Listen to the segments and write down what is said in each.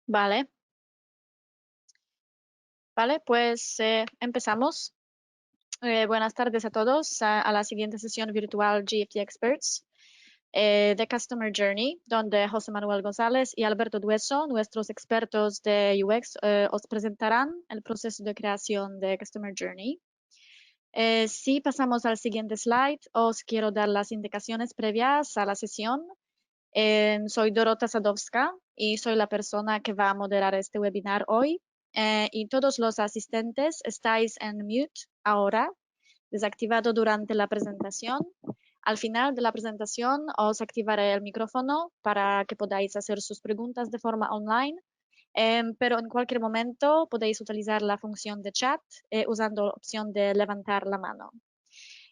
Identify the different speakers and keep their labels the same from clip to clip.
Speaker 1: Vale, vale, pues empezamos. Buenas tardes a todos a la siguiente sesión virtual GFT Experts de Customer Journey, donde José Manuel González y Alberto Dueso, nuestros expertos de UX, os presentarán el proceso de creación de Customer Journey. Si pasamos al siguiente slide, os quiero dar las indicaciones previas a la sesión. Soy Dorota Sadowska y soy la persona que va a moderar este webinar hoy. Y todos los asistentes estáis en mute ahora, desactivado durante la presentación. Al final de la presentación os activaré el micrófono para que podáis hacer sus preguntas de forma online, pero en cualquier momento podéis utilizar la función de chat usando la opción de levantar la mano.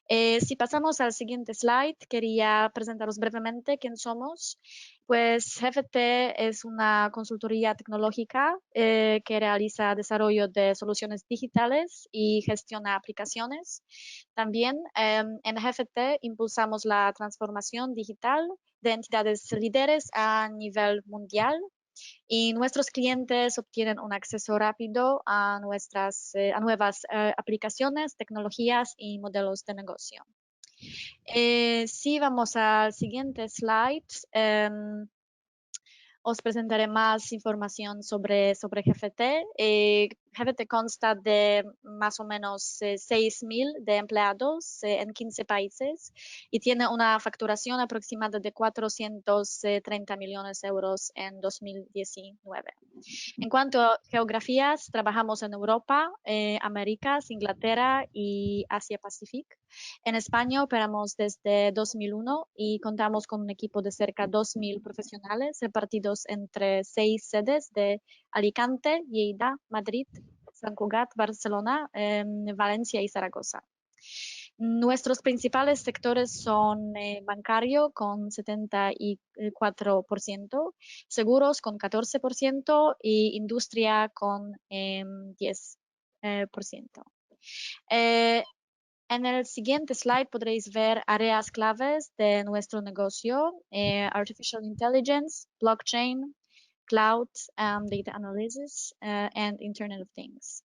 Speaker 1: Si pasamos al siguiente slide, quería presentaros brevemente quién somos. Pues GFT es una consultoría tecnológica que realiza desarrollo de soluciones digitales y gestiona aplicaciones. También en GFT impulsamos la transformación digital de entidades líderes a nivel mundial y nuestros clientes obtienen un acceso rápido a nuevas aplicaciones, tecnologías y modelos de negocio. Si vamos al siguiente slide, os presentaré más información sobre GFT. GFT consta de más o menos 6.000 de empleados en 15 países y tiene una facturación aproximada de 430 millones de euros en 2019. En cuanto a geografías, trabajamos en Europa, Américas, Inglaterra y Asia-Pacífico. En España operamos desde 2001 y contamos con un equipo de cerca de 2.000 profesionales repartidos entre 6 sedes de Alicante, Lleida, Madrid, Sant Cugat, Barcelona, Valencia y Zaragoza. Nuestros principales sectores son bancario con 74%, seguros con 14% y industria con 10%. En el siguiente slide podréis ver áreas claves de nuestro negocio: Artificial Intelligence, Blockchain, Cloud, Data Analysis, and Internet of Things.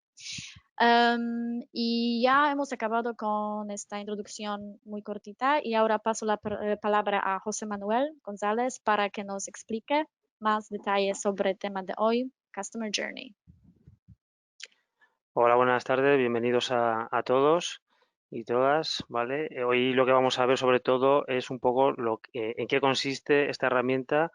Speaker 1: Y ya hemos acabado con esta introducción muy cortita y ahora paso la palabra a José Manuel González para que nos explique más detalles sobre el tema de hoy, Customer Journey.
Speaker 2: Hola, buenas tardes, bienvenidos a todos y todas, ¿vale? Hoy lo que vamos a ver sobre todo es un poco en qué consiste esta herramienta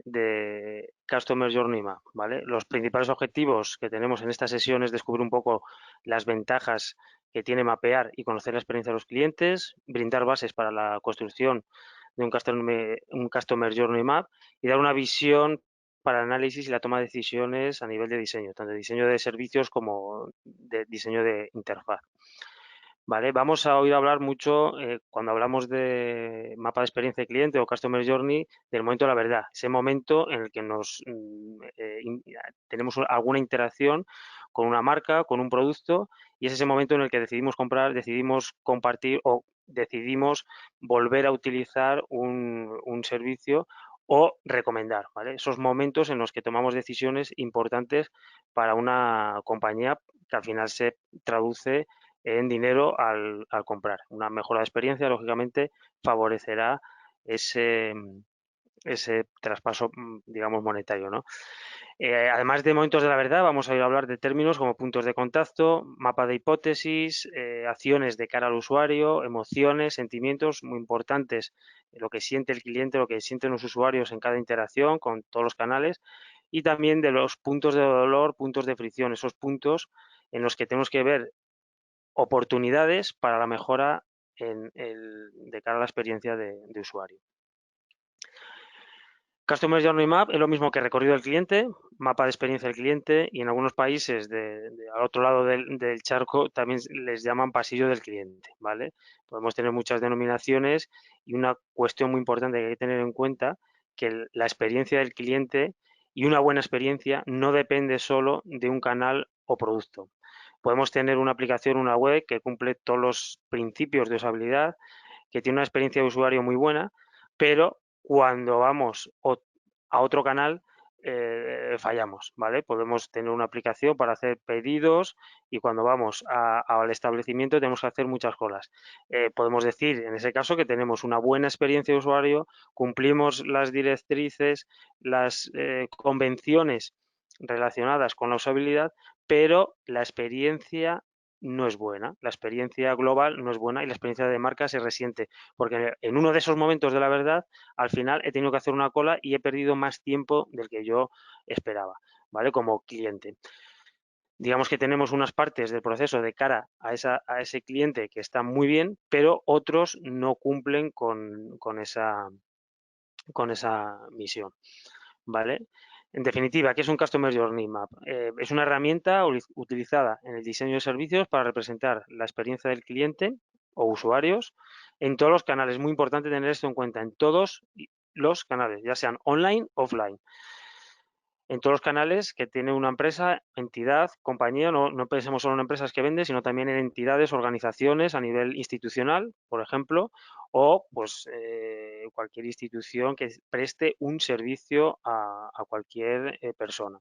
Speaker 2: de Customer Journey Map, ¿vale? Los principales objetivos que tenemos en esta sesión es descubrir un poco las ventajas que tiene mapear y conocer la experiencia de los clientes, brindar bases para la construcción de un Customer Journey Map y dar una visión para el análisis y la toma de decisiones a nivel de diseño, tanto de diseño de servicios como de diseño de interfaz. Vale, vamos a oír hablar mucho cuando hablamos de mapa de experiencia de cliente o Customer Journey del momento de la verdad, ese momento en el que tenemos alguna interacción con una marca, con un producto y es ese momento en el que decidimos comprar, decidimos compartir o decidimos volver a utilizar un servicio o recomendar, ¿vale? Esos momentos en los que tomamos decisiones importantes para una compañía que al final se traduce en dinero al comprar. Una mejora de experiencia, lógicamente, favorecerá ese, ese traspaso, digamos, monetario, ¿no? Además de momentos de la verdad, vamos a ir a hablar de términos como puntos de contacto, mapa de hipótesis, acciones de cara al usuario, emociones, sentimientos muy importantes, lo que siente el cliente, lo que sienten los usuarios en cada interacción con todos los canales y también de los puntos de dolor, puntos de fricción, esos puntos en los que tenemos que ver oportunidades para la mejora de cara a la experiencia de usuario. Customer Journey Map es lo mismo que recorrido del cliente, mapa de experiencia del cliente y en algunos países al otro lado del charco también les llaman pasillo del cliente, ¿vale? Podemos tener muchas denominaciones y una cuestión muy importante que hay que tener en cuenta que la experiencia del cliente y una buena experiencia no depende solo de un canal o producto. Podemos tener una aplicación, una web que cumple todos los principios de usabilidad, que tiene una experiencia de usuario muy buena, pero cuando vamos a otro canal fallamos, ¿vale? Podemos tener una aplicación para hacer pedidos y cuando vamos al establecimiento tenemos que hacer muchas colas. Podemos decir, en ese caso, que tenemos una buena experiencia de usuario, cumplimos las directrices, las convenciones relacionadas con la usabilidad, pero la experiencia no es buena, la experiencia global no es buena y la experiencia de marca se resiente, porque en uno de esos momentos de la verdad, al final he tenido que hacer una cola y he perdido más tiempo del que yo esperaba, ¿vale? Como cliente. Digamos que tenemos unas partes del proceso de cara a ese cliente que está muy bien, pero otros no cumplen con esa misión, ¿vale? En definitiva, ¿qué es un Customer Journey Map? Es una herramienta utilizada en el diseño de servicios para representar la experiencia del cliente o usuarios en todos los canales. Es muy importante tener esto en cuenta, en todos los canales, ya sean online, offline. En todos los canales que tiene una empresa, entidad, compañía, no pensemos solo en empresas que venden, sino también en entidades, organizaciones a nivel institucional, por ejemplo, o pues cualquier institución que preste un servicio a cualquier persona.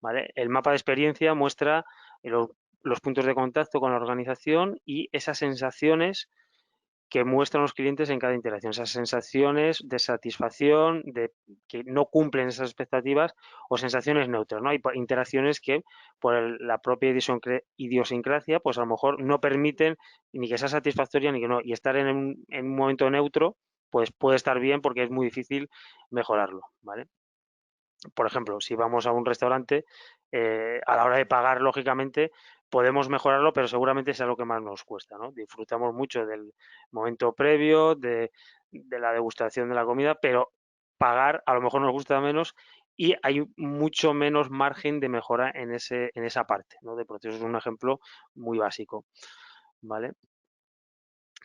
Speaker 2: ¿Vale? El mapa de experiencia muestra los puntos de contacto con la organización y esas sensaciones que muestran los clientes en cada interacción, esas sensaciones de satisfacción, de que no cumplen esas expectativas o sensaciones neutras, ¿no? Hay interacciones que por la propia idiosincrasia, pues a lo mejor no permiten ni que sea satisfactoria ni que no, y estar en un momento neutro, pues puede estar bien porque es muy difícil mejorarlo, ¿vale? Por ejemplo, si vamos a un restaurante, a la hora de pagar, lógicamente, podemos mejorarlo, pero seguramente sea lo que más nos cuesta, ¿no? Disfrutamos mucho del momento previo, de la degustación de la comida, pero pagar a lo mejor nos gusta menos y hay mucho menos margen de mejora en esa parte, ¿no? De proceso es un ejemplo muy básico, ¿vale?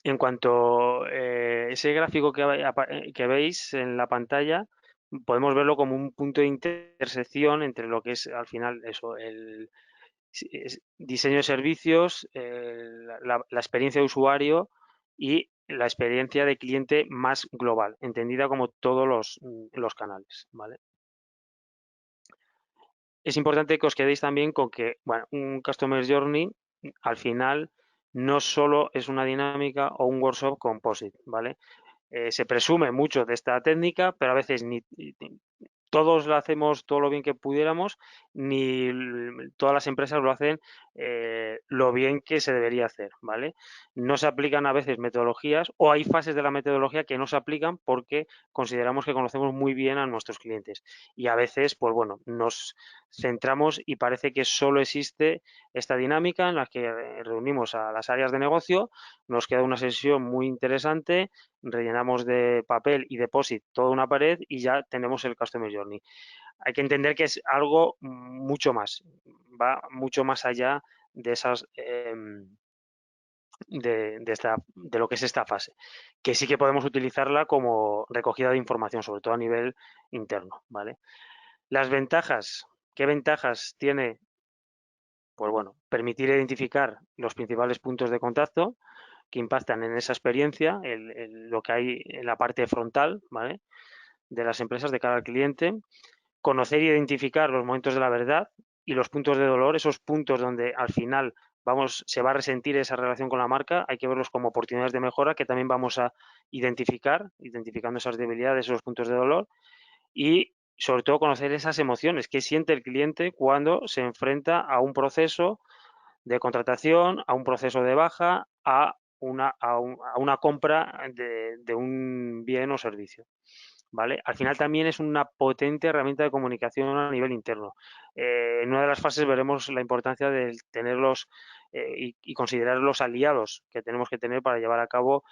Speaker 2: En cuanto ese gráfico que veis en la pantalla, podemos verlo como un punto de intersección entre lo que es al final eso, el diseño de servicios, la experiencia de usuario y la experiencia de cliente más global, entendida como todos los canales, ¿vale? Es importante que os quedéis también con que, bueno, un Customer Journey al final no solo es una dinámica o un workshop composite, ¿vale? Se presume mucho de esta técnica, pero a veces ni todos lo hacemos todo lo bien que pudiéramos, ni todas las empresas lo hacen lo bien que se debería hacer, ¿vale? No se aplican a veces metodologías o hay fases de la metodología que no se aplican porque consideramos que conocemos muy bien a nuestros clientes y a veces, pues bueno, nos centramos y parece que solo existe esta dinámica en la que reunimos a las áreas de negocio, nos queda una sesión muy interesante, rellenamos de papel y deposit toda una pared y ya tenemos el Customer Journey. Hay que entender que es algo mucho más, va mucho más allá de esas de lo que es esta fase, que sí que podemos utilizarla como recogida de información, sobre todo a nivel interno, ¿vale? Las ventajas, ¿qué ventajas tiene? Pues bueno, permitir identificar los principales puntos de contacto que impactan en esa experiencia, lo que hay en la parte frontal, ¿vale? De las empresas de cara al cliente, conocer e identificar los momentos de la verdad y los puntos de dolor, esos puntos donde al final se va a resentir esa relación con la marca, hay que verlos como oportunidades de mejora que también vamos a identificar, identificando esas debilidades, esos puntos de dolor y sobre todo conocer esas emociones, qué siente el cliente cuando se enfrenta a un proceso de contratación, a un proceso de baja, a una compra de un bien o servicio. ¿Vale? Al final también es una potente herramienta de comunicación a nivel interno. En una de las fases veremos la importancia de tenerlos y considerar los aliados que tenemos que tener para llevar a cabo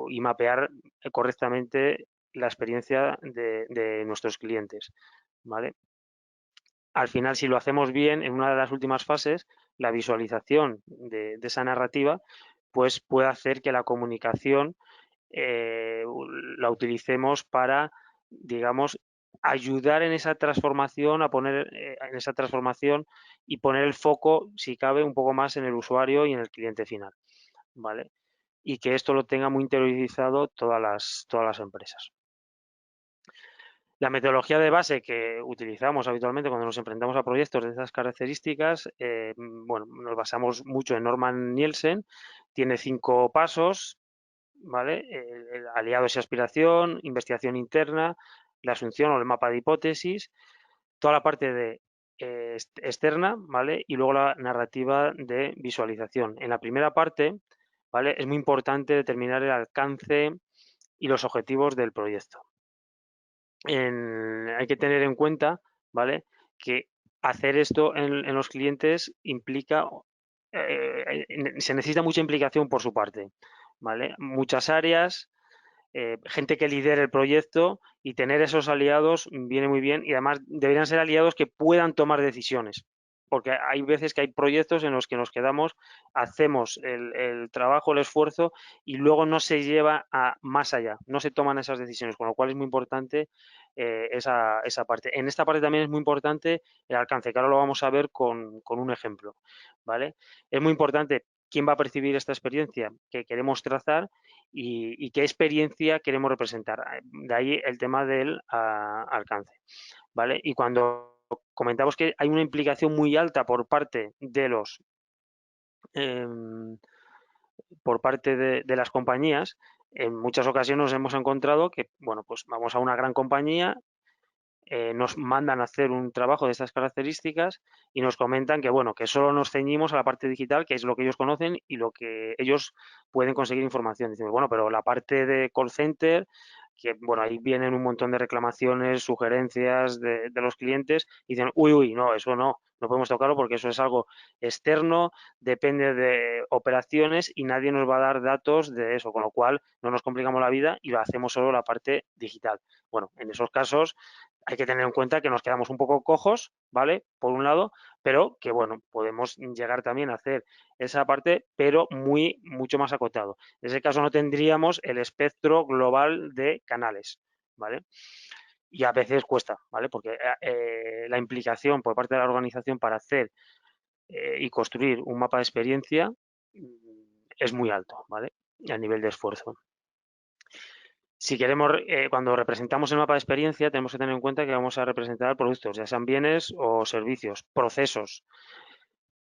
Speaker 2: y mapear correctamente la experiencia de nuestros clientes. ¿Vale? Al final, si lo hacemos bien, en una de las últimas fases, la visualización de esa narrativa, pues puede hacer que la comunicación eh, la utilicemos para, digamos, ayudar en esa transformación, a poner en esa transformación y poner el foco, si cabe, un poco más en el usuario y en el cliente final, ¿vale? Y que esto lo tenga muy interiorizado todas las empresas. La metodología de base que utilizamos habitualmente cuando nos enfrentamos a proyectos de estas características, bueno, nos basamos mucho en Norman Nielsen, tiene 5 pasos, ¿vale? Aliados y aspiración, investigación interna, la asunción o el mapa de hipótesis, toda la parte de externa, ¿vale? Y luego la narrativa de visualización. En la primera parte, ¿vale? Es muy importante determinar el alcance y los objetivos del proyecto. Hay que tener en cuenta, ¿vale? Que hacer esto en los clientes implica, se necesita mucha implicación por su parte, ¿vale? Muchas áreas, gente que lidere el proyecto y tener esos aliados viene muy bien y además deberían ser aliados que puedan tomar decisiones. Porque hay veces que hay proyectos en los que nos quedamos, hacemos el trabajo, el esfuerzo y luego no se lleva a más allá, no se toman esas decisiones, con lo cual es muy importante esa parte. En esta parte también es muy importante el alcance, que ahora lo vamos a ver con un ejemplo, ¿vale? Es muy importante quién va a percibir esta experiencia que queremos trazar y qué experiencia queremos representar. De ahí el tema del alcance, ¿vale? Y cuando comentamos que hay una implicación muy alta em, por parte de las compañías, en muchas ocasiones nos hemos encontrado que, bueno, pues vamos a una gran compañía, nos mandan a hacer un trabajo de estas características y nos comentan que, bueno, que solo nos ceñimos a la parte digital, que es lo que ellos conocen y lo que ellos pueden conseguir información. Decimos, bueno, pero la parte de call center, que, bueno, ahí vienen un montón de reclamaciones, sugerencias de los clientes y dicen, uy, uy, no, eso no podemos tocarlo porque eso es algo externo, depende de operaciones y nadie nos va a dar datos de eso, con lo cual no nos complicamos la vida y lo hacemos solo la parte digital. Bueno, en esos casos hay que tener en cuenta que nos quedamos un poco cojos, ¿vale? Por un lado, pero que bueno, podemos llegar también a hacer esa parte, pero mucho más acotado. En ese caso no tendríamos el espectro global de canales, ¿vale? Y a veces cuesta, ¿vale? Porque la implicación por parte de la organización para hacer y construir un mapa de experiencia es muy alto, ¿vale? A nivel de esfuerzo. Si queremos, cuando representamos el mapa de experiencia, tenemos que tener en cuenta que vamos a representar productos, ya sean bienes o servicios, procesos,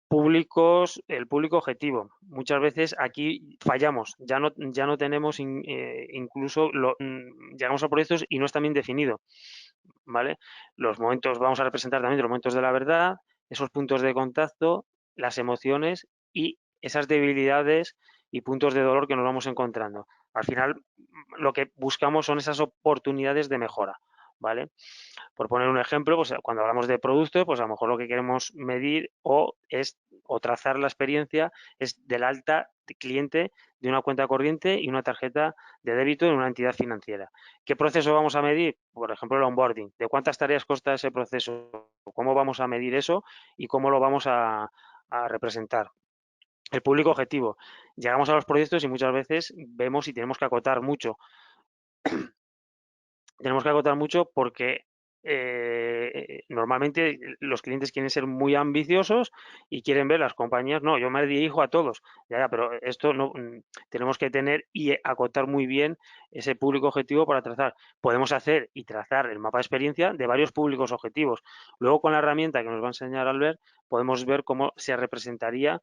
Speaker 2: públicos, el público objetivo. Muchas veces aquí fallamos, ya no tenemos, incluso llegamos a proyectos y no está bien definido, ¿vale? Los momentos, vamos a representar también los momentos de la verdad, esos puntos de contacto, las emociones y esas debilidades y puntos de dolor que nos vamos encontrando. Al final, lo que buscamos son esas oportunidades de mejora, ¿vale? Por poner un ejemplo, pues cuando hablamos de producto, pues a lo mejor lo que queremos medir o trazar la experiencia es del alta de cliente de una cuenta corriente y una tarjeta de débito en una entidad financiera. ¿Qué proceso vamos a medir? Por ejemplo, el onboarding. ¿De cuántas tareas consta ese proceso? ¿Cómo vamos a medir eso y cómo lo vamos a representar? El público objetivo. Llegamos a los proyectos y muchas veces vemos y tenemos que acotar mucho porque normalmente los clientes quieren ser muy ambiciosos y quieren ver las compañías, no, yo me dirijo a todos, ya, pero esto no, tenemos que tener y acotar muy bien ese público objetivo para trazar. Podemos hacer y trazar el mapa de experiencia de varios públicos objetivos. Luego con la herramienta que nos va a enseñar Albert, podemos ver cómo se representaría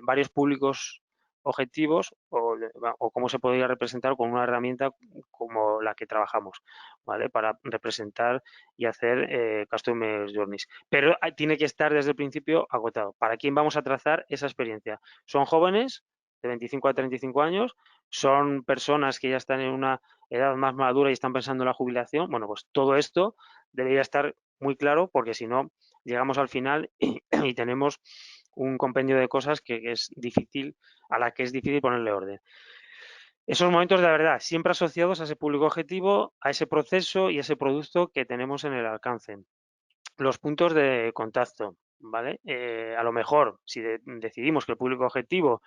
Speaker 2: varios públicos objetivos o cómo se podría representar con una herramienta como la que trabajamos, ¿vale? Para representar y hacer Customer Journeys. Pero tiene que estar desde el principio agotado. ¿Para quién vamos a trazar esa experiencia? ¿Son jóvenes de 25 a 35 años? ¿Son personas que ya están en una edad más madura y están pensando en la jubilación? Bueno, pues todo esto debería estar muy claro porque si no, llegamos al final y tenemos un compendio de cosas que es difícil, a la que es difícil ponerle orden. Esos momentos de la verdad, siempre asociados a ese público objetivo, a ese proceso y a ese producto que tenemos en el alcance. Los puntos de contacto, ¿vale? A lo mejor, si decidimos que el público objetivo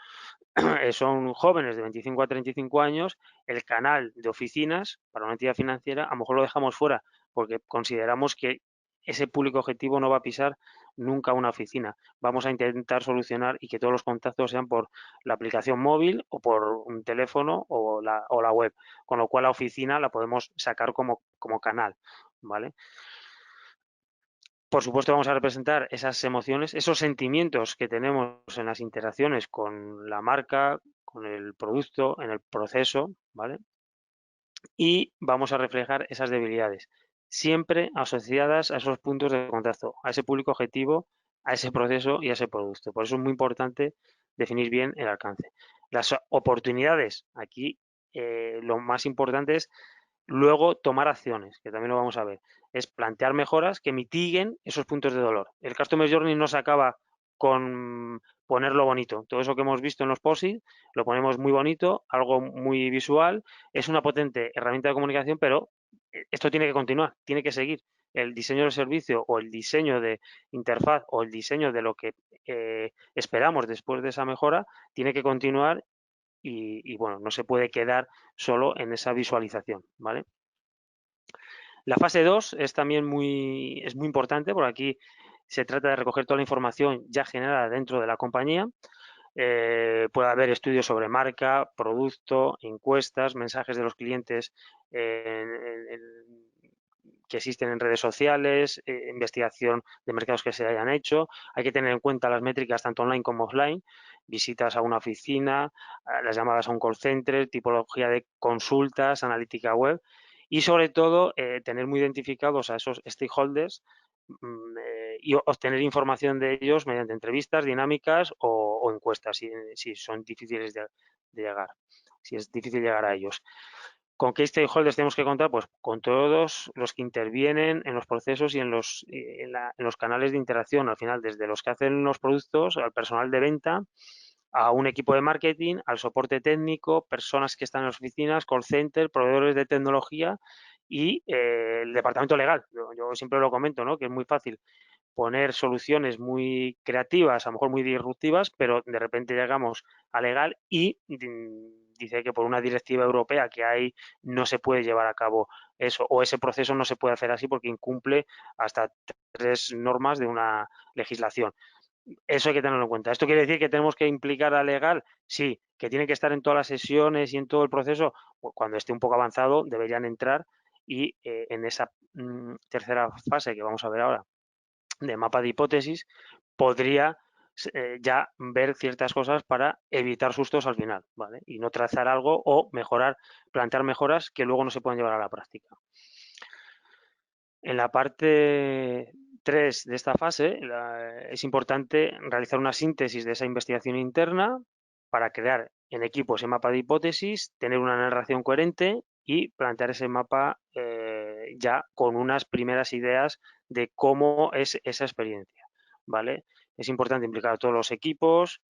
Speaker 2: son jóvenes de 25 a 35 años, el canal de oficinas para una entidad financiera a lo mejor lo dejamos fuera porque consideramos que ese público objetivo no va a pisar nunca una oficina. Vamos a intentar solucionar y que todos los contactos sean por la aplicación móvil o por un teléfono o la web, con lo cual la oficina la podemos sacar como canal, ¿vale? Por supuesto, vamos a representar esas emociones, esos sentimientos que tenemos en las interacciones con la marca, con el producto, en el proceso, ¿vale? Y vamos a reflejar esas debilidades, siempre asociadas a esos puntos de contacto, a ese público objetivo, a ese proceso y a ese producto. Por eso es muy importante definir bien el alcance. Las oportunidades, aquí lo más importante es luego tomar acciones, que también lo vamos a ver. Es plantear mejoras que mitiguen esos puntos de dolor. El Customer Journey no se acaba con ponerlo bonito. Todo eso que hemos visto en los POSIT lo ponemos muy bonito, algo muy visual. Es una potente herramienta de comunicación, pero esto tiene que continuar, tiene que seguir. El diseño del servicio o el diseño de interfaz o el diseño de lo que esperamos después de esa mejora tiene que continuar y, bueno, no se puede quedar solo en esa visualización, ¿vale? La fase 2 es también es muy importante porque aquí se trata de recoger toda la información ya generada dentro de la compañía. Puede haber estudios sobre marca, producto, encuestas, mensajes de los clientes que existen en redes sociales, investigación de mercados que se hayan hecho. Hay que tener en cuenta las métricas tanto online como offline, visitas a una oficina, las llamadas a un call center, tipología de consultas, analítica web y sobre todo tener muy identificados a esos stakeholders y obtener información de ellos mediante entrevistas dinámicas o encuestas si son difíciles de llegar, si es difícil llegar a ellos. ¿Con qué stakeholders tenemos que contar? Pues con todos los que intervienen en los procesos y en los canales de interacción, al final, desde los que hacen los productos, al personal de venta, a un equipo de marketing, al soporte técnico, personas que están en las oficinas, call center, proveedores de tecnología y el departamento legal. Yo siempre lo comento, ¿no? Que es muy fácil poner soluciones muy creativas, a lo mejor muy disruptivas, pero de repente llegamos a legal y dice que por una directiva europea que hay no se puede llevar a cabo eso o ese proceso no se puede hacer así porque incumple hasta 3 normas de una legislación. Eso hay que tenerlo en cuenta. ¿Esto quiere decir que tenemos que implicar a legal? Sí. ¿Que tiene que estar en todas las sesiones y en todo el proceso? Pues cuando esté un poco avanzado deberían entrar y en esa tercera fase que vamos a ver ahora de mapa de hipótesis, podría ya ver ciertas cosas para evitar sustos al final, ¿vale? Y no trazar algo o mejorar, plantear mejoras que luego no se pueden llevar a la práctica. En la parte 3 de esta fase es importante realizar una síntesis de esa investigación interna para crear en equipo ese mapa de hipótesis, tener una narración coherente y plantear ese mapa ya con unas primeras ideas de cómo es esa experiencia, ¿vale? Es importante implicar a todos los equipos,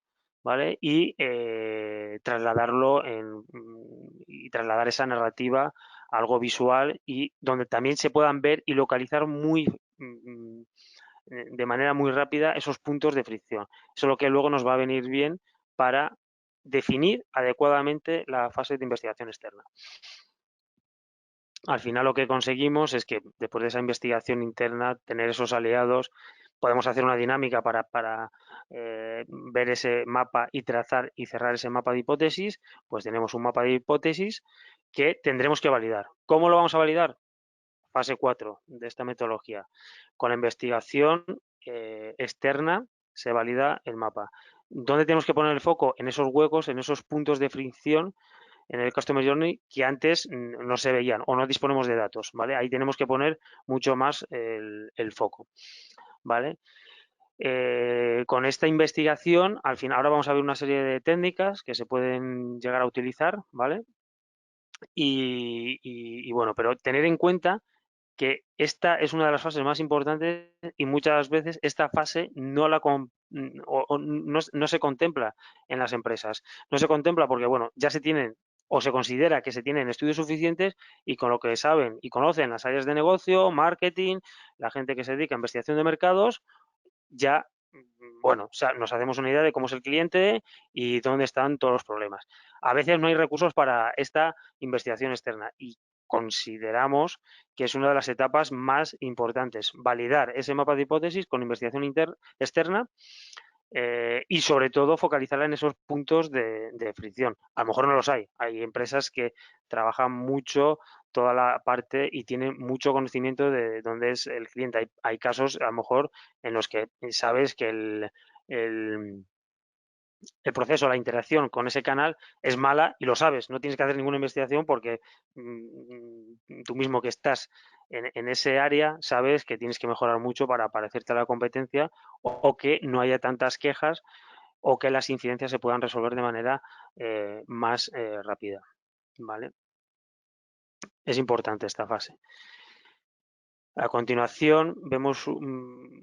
Speaker 2: ¿vale? Y trasladar esa narrativa a algo visual y donde también se puedan ver y localizar de manera muy rápida esos puntos de fricción. Eso es lo que luego nos va a venir bien para definir adecuadamente la fase de investigación externa. Al final lo que conseguimos es que después de esa investigación interna, tener esos aliados, podemos hacer una dinámica para ver ese mapa y trazar y cerrar ese mapa de hipótesis, pues tenemos un mapa de hipótesis que tendremos que validar. ¿Cómo lo vamos a validar? Fase 4 de esta metodología. Con la investigación externa se valida el mapa. ¿Dónde tenemos que poner el foco? En esos huecos, en esos puntos de fricción en el Customer Journey que antes no se veían o no disponemos de datos, ¿vale? Ahí tenemos que poner mucho más el foco, ¿vale? Con esta investigación, al final, ahora vamos a ver una serie de técnicas que se pueden llegar a utilizar, ¿vale? Y bueno, pero tener en cuenta que esta es una de las fases más importantes y muchas veces esta fase o no se contempla en las empresas. No se contempla porque, bueno, ya se tienen o se considera que se tienen estudios suficientes y con lo que saben y conocen las áreas de negocio, marketing, la gente que se dedica a investigación de mercados, ya, bueno, o sea, nos hacemos una idea de cómo es el cliente y dónde están todos los problemas. A veces no hay recursos para esta investigación externa y consideramos que es una de las etapas más importantes, validar ese mapa de hipótesis con investigación externa y sobre todo focalizarla en esos puntos de fricción. A lo mejor no los hay. Hay empresas que trabajan mucho toda la parte y tienen mucho conocimiento de dónde es el cliente. Hay casos a lo mejor en los que sabes que el, el proceso, la interacción con ese canal es mala y lo sabes, no tienes que hacer ninguna investigación porque tú mismo que estás en ese área sabes que tienes que mejorar mucho para parecerte a la competencia o que no haya tantas quejas o que las incidencias se puedan resolver de manera más rápida. ¿Vale? Es importante esta fase. A continuación vemos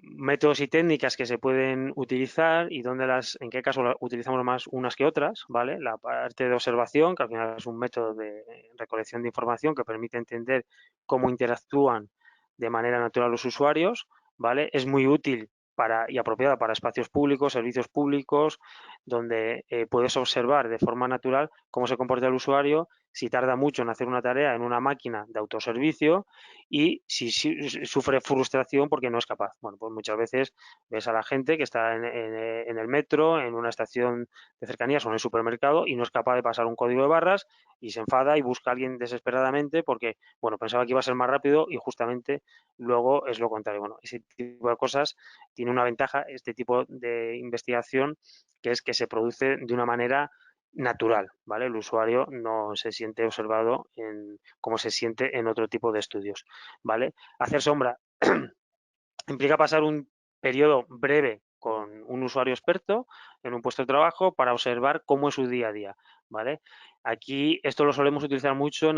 Speaker 2: métodos y técnicas que se pueden utilizar y en qué caso utilizamos más unas que otras, ¿vale? La parte de observación, que al final es un método de recolección de información que permite entender cómo interactúan de manera natural los usuarios, ¿vale? Es muy útil y apropiada para espacios públicos, servicios públicos, donde puedes observar de forma natural cómo se comporta el usuario, si tarda mucho en hacer una tarea en una máquina de autoservicio y si sufre frustración porque no es capaz. Bueno, pues muchas veces ves a la gente que está en el metro, en una estación de cercanías o en el supermercado y no es capaz de pasar un código de barras y se enfada y busca a alguien desesperadamente porque, bueno, pensaba que iba a ser más rápido y justamente luego es lo contrario. Bueno, ese tipo de cosas tiene una ventaja, este tipo de investigación, que es que se produce de una manera natural, ¿vale? El usuario no se siente observado como se siente en otro tipo de estudios, ¿vale? Hacer sombra implica pasar un periodo breve con un usuario experto en un puesto de trabajo para observar cómo es su día a día, ¿vale? Aquí esto lo solemos utilizar mucho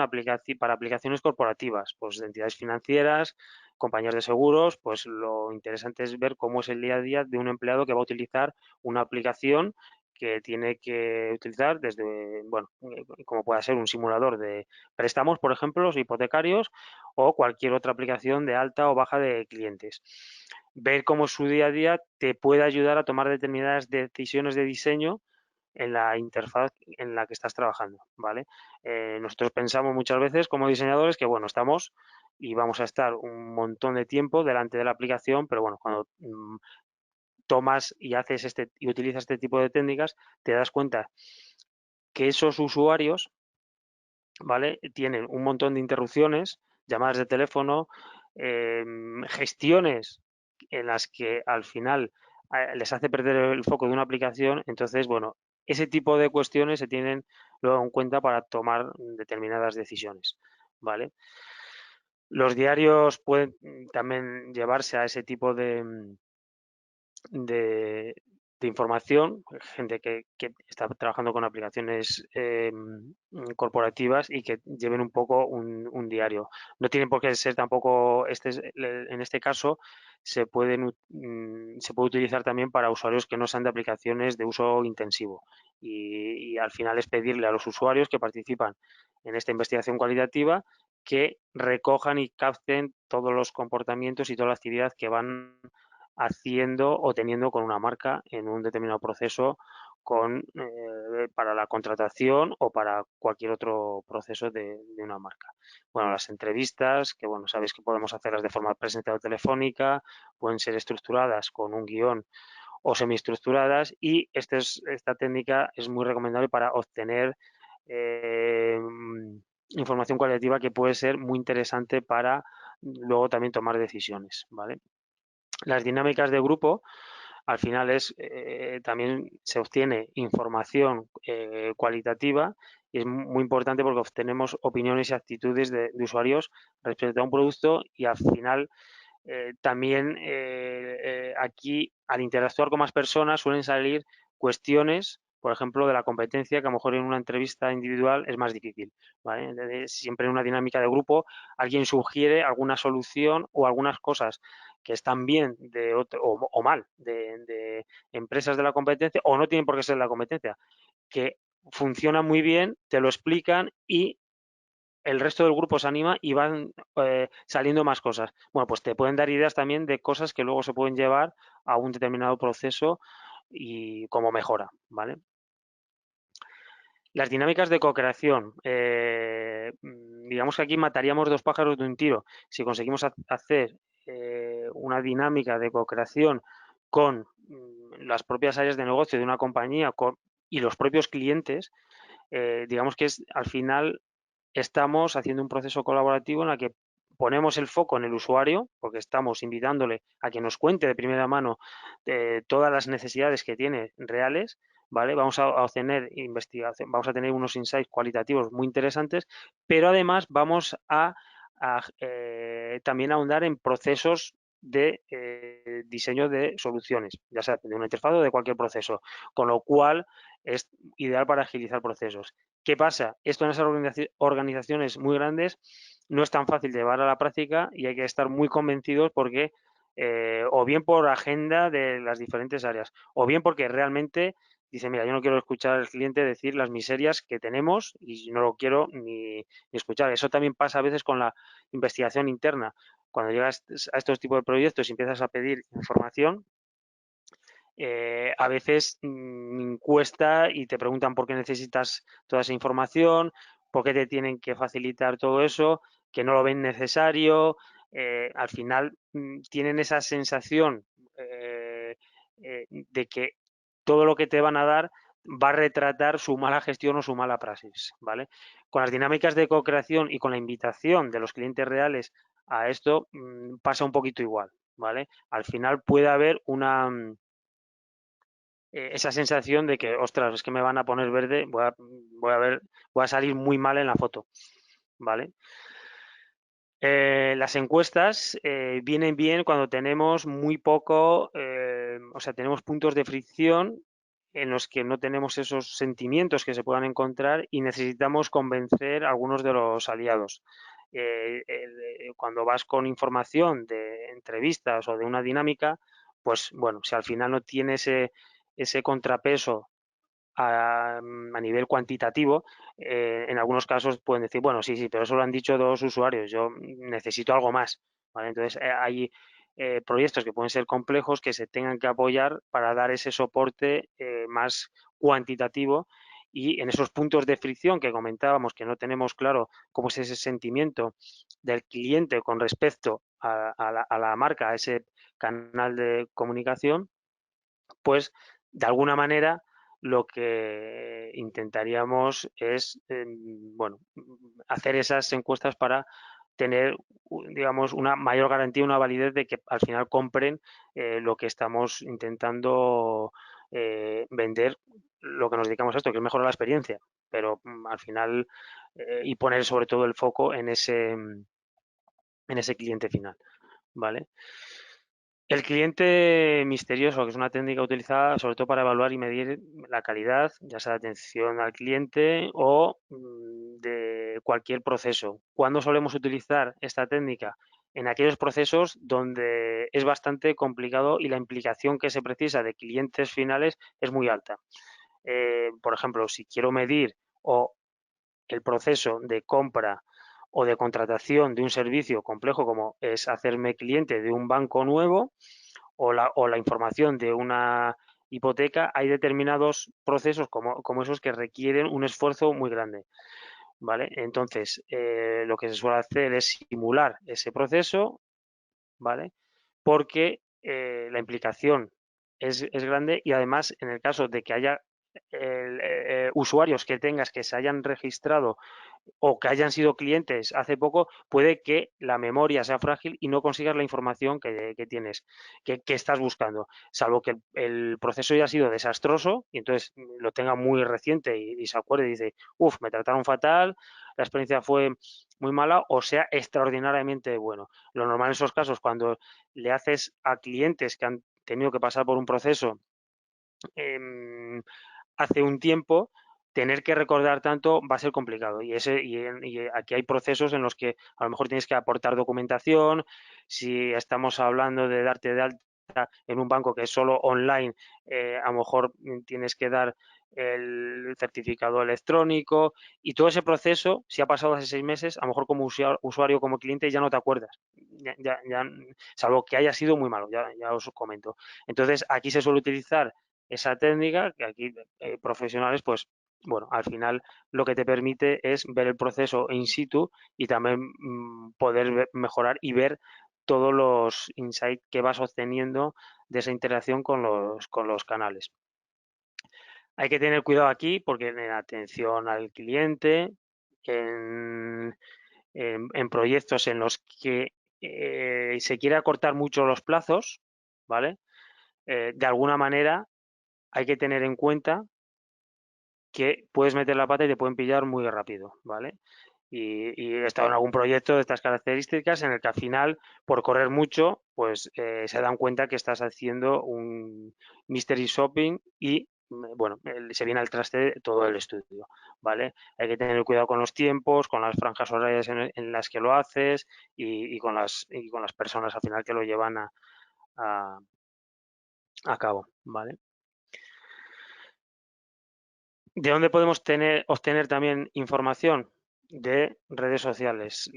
Speaker 2: para aplicaciones corporativas, pues de entidades financieras, compañías de seguros, pues lo interesante es ver cómo es el día a día de un empleado que va a utilizar una aplicación que tiene que utilizar desde, bueno, como pueda ser un simulador de préstamos, por ejemplo, los hipotecarios, o cualquier otra aplicación de alta o baja de clientes. Ver cómo su día a día te puede ayudar a tomar determinadas decisiones de diseño en la interfaz en la que estás trabajando, ¿vale? Nosotros pensamos muchas veces como diseñadores que, bueno, estamos y vamos a estar un montón de tiempo delante de la aplicación, pero bueno, cuando tomas y haces y utilizas este tipo de técnicas, te das cuenta que esos usuarios, ¿vale? Tienen un montón de interrupciones, llamadas de teléfono, gestiones en las que al final les hace perder el foco de una aplicación. Entonces, bueno, ese tipo de cuestiones se tienen luego en cuenta para tomar determinadas decisiones, ¿vale? Los diarios pueden también llevarse a ese tipo de, de información, gente que está trabajando con aplicaciones corporativas y que lleven un poco un diario. No tienen por qué ser tampoco, en este caso, se puede utilizar también para usuarios que no sean de aplicaciones de uso intensivo. Y al final es pedirle a los usuarios que participan en esta investigación cualitativa que recojan y capten todos los comportamientos y toda la actividad que van haciendo o teniendo con una marca en un determinado proceso para la contratación o para cualquier otro proceso de una marca. Bueno, las entrevistas, que bueno, sabéis que podemos hacerlas de forma presencial o telefónica, pueden ser estructuradas con un guión o semiestructuradas y esta técnica es muy recomendable para obtener eh, información cualitativa que puede ser muy interesante para luego también tomar decisiones, ¿vale? Las dinámicas de grupo, al final también se obtiene información cualitativa y es muy importante porque obtenemos opiniones y actitudes de usuarios respecto a un producto y al final también aquí al interactuar con más personas suelen salir cuestiones, por ejemplo, de la competencia que a lo mejor en una entrevista individual es más difícil, ¿vale? Entonces, siempre en una dinámica de grupo alguien sugiere alguna solución o algunas cosas que están bien o mal de empresas de la competencia o no tienen por qué ser de la competencia, que funcionan muy bien, te lo explican y el resto del grupo se anima y van saliendo más cosas. Bueno, pues te pueden dar ideas también de cosas que luego se pueden llevar a un determinado proceso y como mejora, ¿vale? Las dinámicas de co-creación. Digamos que aquí mataríamos dos pájaros de un tiro. Si conseguimos hacer una dinámica de co-creación con las propias áreas de negocio de una compañía y los propios clientes, digamos que al final estamos haciendo un proceso colaborativo en el que ponemos el foco en el usuario, porque estamos invitándole a que nos cuente de primera mano todas las necesidades que tiene reales, ¿vale? Vamos a obtener investigación, vamos a tener unos insights cualitativos muy interesantes, pero además vamos a también ahondar en procesos de diseño de soluciones, ya sea de una interfaz o de cualquier proceso, con lo cual es ideal para agilizar procesos. ¿Qué pasa? Esto en esas organizaciones muy grandes no es tan fácil de llevar a la práctica y hay que estar muy convencidos porque o bien por agenda de las diferentes áreas o bien porque realmente dice, mira, yo no quiero escuchar al cliente decir las miserias que tenemos y no lo quiero ni escuchar. Eso también pasa a veces con la investigación interna. Cuando llegas a estos tipos de proyectos y empiezas a pedir información, a veces cuesta y te preguntan por qué necesitas toda esa información, por qué te tienen que facilitar todo eso, que no lo ven necesario. Al final tienen esa sensación de que todo lo que te van a dar va a retratar su mala gestión o su mala praxis, ¿vale? Con las dinámicas de co-creación y con la invitación de los clientes reales a esto pasa un poquito igual, ¿vale? Al final puede haber esa sensación de que, ostras, es que me van a poner verde, voy a salir muy mal en la foto, ¿vale? Las encuestas vienen bien cuando tenemos muy poco, o sea, tenemos puntos de fricción en los que no tenemos esos sentimientos que se puedan encontrar y necesitamos convencer a algunos de los aliados. Cuando vas con información de entrevistas o de una dinámica, pues bueno, si al final no tiene ese contrapeso a nivel cuantitativo, en algunos casos pueden decir, bueno, sí, sí, pero eso lo han dicho dos usuarios, yo necesito algo más, ¿vale? Entonces, hay proyectos que pueden ser complejos que se tengan que apoyar para dar ese soporte más cuantitativo y en esos puntos de fricción que comentábamos, que no tenemos claro cómo es ese sentimiento del cliente con respecto a la marca, a ese canal de comunicación, pues de alguna manera lo que intentaríamos es, bueno, hacer esas encuestas para tener, digamos, una mayor garantía, una validez de que al final compren lo que estamos intentando vender, lo que nos dedicamos a esto, que es mejorar la experiencia, pero al final y poner sobre todo el foco en ese cliente final, ¿vale? El cliente misterioso, que es una técnica utilizada sobre todo para evaluar y medir la calidad, ya sea de atención al cliente o de cualquier proceso. ¿Cuándo solemos utilizar esta técnica? En aquellos procesos donde es bastante complicado y la implicación que se precisa de clientes finales es muy alta. Por ejemplo, si quiero medir o el proceso de compra o de contratación de un servicio complejo como es hacerme cliente de un banco nuevo, o la información de una hipoteca, hay determinados procesos como esos que requieren un esfuerzo muy grande. ¿Vale? Entonces, lo que se suele hacer es simular ese proceso, ¿vale? Porque la implicación es grande y además en el caso de que haya usuarios que tengas que se hayan registrado o que hayan sido clientes hace poco, puede que la memoria sea frágil y no consigas la información que tienes, que estás buscando, salvo que el proceso ya ha sido desastroso y entonces lo tenga muy reciente y se acuerde y dice, uff, me trataron fatal, la experiencia fue muy mala o sea extraordinariamente bueno. Lo normal en esos casos, cuando le haces a clientes que han tenido que pasar por un proceso hace un tiempo, tener que recordar tanto va a ser complicado. Y aquí hay procesos en los que a lo mejor tienes que aportar documentación. Si estamos hablando de darte de alta en un banco que es solo online, a lo mejor tienes que dar el certificado electrónico y todo ese proceso, si ha pasado hace 6 meses, a lo mejor como usuario, como cliente, ya no te acuerdas, salvo que haya sido muy malo, ya os comento. Entonces, aquí se suele utilizar esa técnica que aquí profesionales pues bueno, al final lo que te permite es ver el proceso in situ y también poder mejorar y ver todos los insights que vas obteniendo de esa interacción con los canales. Hay que tener cuidado aquí porque en atención al cliente, en, en proyectos en los que se quiere acortar mucho los plazos, ¿vale? De alguna manera hay que tener en cuenta que puedes meter la pata y te pueden pillar muy rápido, ¿vale? Y he estado en algún proyecto de estas características en el que al final, por correr mucho, pues se dan cuenta que estás haciendo un mystery shopping y, bueno, se viene al traste todo el estudio, ¿vale? Hay que tener cuidado con los tiempos, con las franjas horarias en las que lo haces y con las personas al final que lo llevan a, a cabo, ¿vale? ¿De dónde podemos obtener también información? De redes sociales.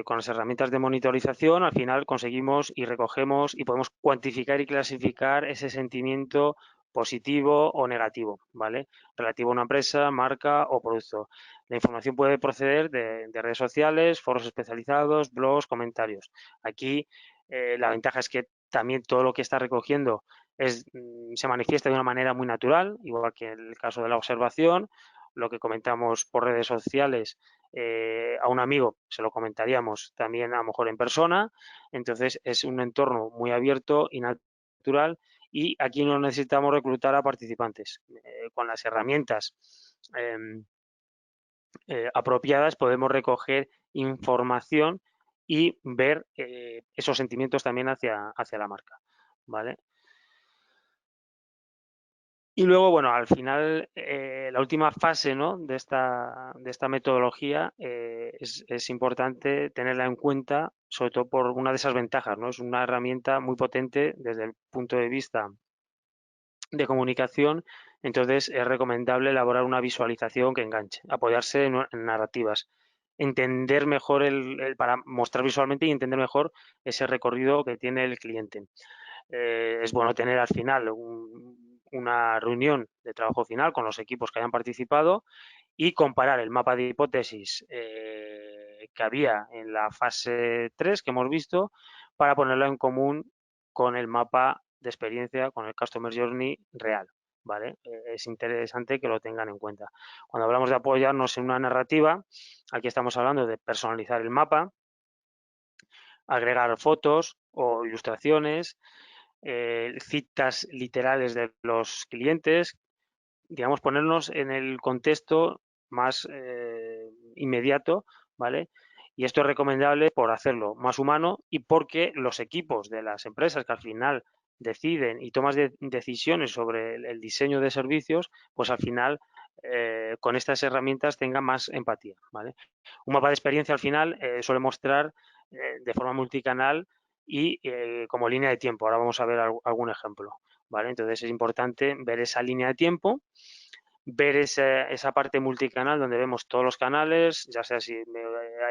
Speaker 2: Con las herramientas de monitorización, al final conseguimos y recogemos y podemos cuantificar y clasificar ese sentimiento positivo o negativo, ¿vale? Relativo a una empresa, marca o producto. La información puede proceder de redes sociales, foros especializados, blogs, comentarios. Aquí la ventaja es que también todo lo que está recogiendo se manifiesta de una manera muy natural, igual que en el caso de la observación, lo que comentamos por redes sociales a un amigo se lo comentaríamos también a lo mejor en persona, entonces es un entorno muy abierto y natural y aquí no necesitamos reclutar a participantes. Con las herramientas apropiadas podemos recoger información y ver esos sentimientos también hacia la marca, ¿vale? Y luego, bueno, al final, la última fase, ¿no? de esta metodología es importante tenerla en cuenta, sobre todo por una de esas ventajas, ¿no? Es una herramienta muy potente desde el punto de vista de comunicación, entonces es recomendable elaborar una visualización que enganche, apoyarse en narrativas, entender mejor para mostrar visualmente y entender mejor ese recorrido que tiene el cliente. Es bueno tener al final una reunión de trabajo final con los equipos que hayan participado y comparar el mapa de hipótesis que había en la fase 3 que hemos visto para ponerlo en común con el mapa de experiencia, con el Customer Journey real. ¿Vale? Es interesante que lo tengan en cuenta. Cuando hablamos de apoyarnos en una narrativa, aquí estamos hablando de personalizar el mapa, agregar fotos o ilustraciones, citas literales de los clientes, digamos, ponernos en el contexto más inmediato, ¿vale? Y esto es recomendable por hacerlo más humano y porque los equipos de las empresas que al final deciden y toman decisiones sobre el diseño de servicios, pues al final con estas herramientas tengan más empatía, ¿vale? Un mapa de experiencia al final suele mostrar de forma multicanal y como línea de tiempo. Ahora vamos a ver algún ejemplo, ¿vale? Entonces es importante ver esa línea de tiempo, ver esa parte multicanal donde vemos todos los canales, ya sea si me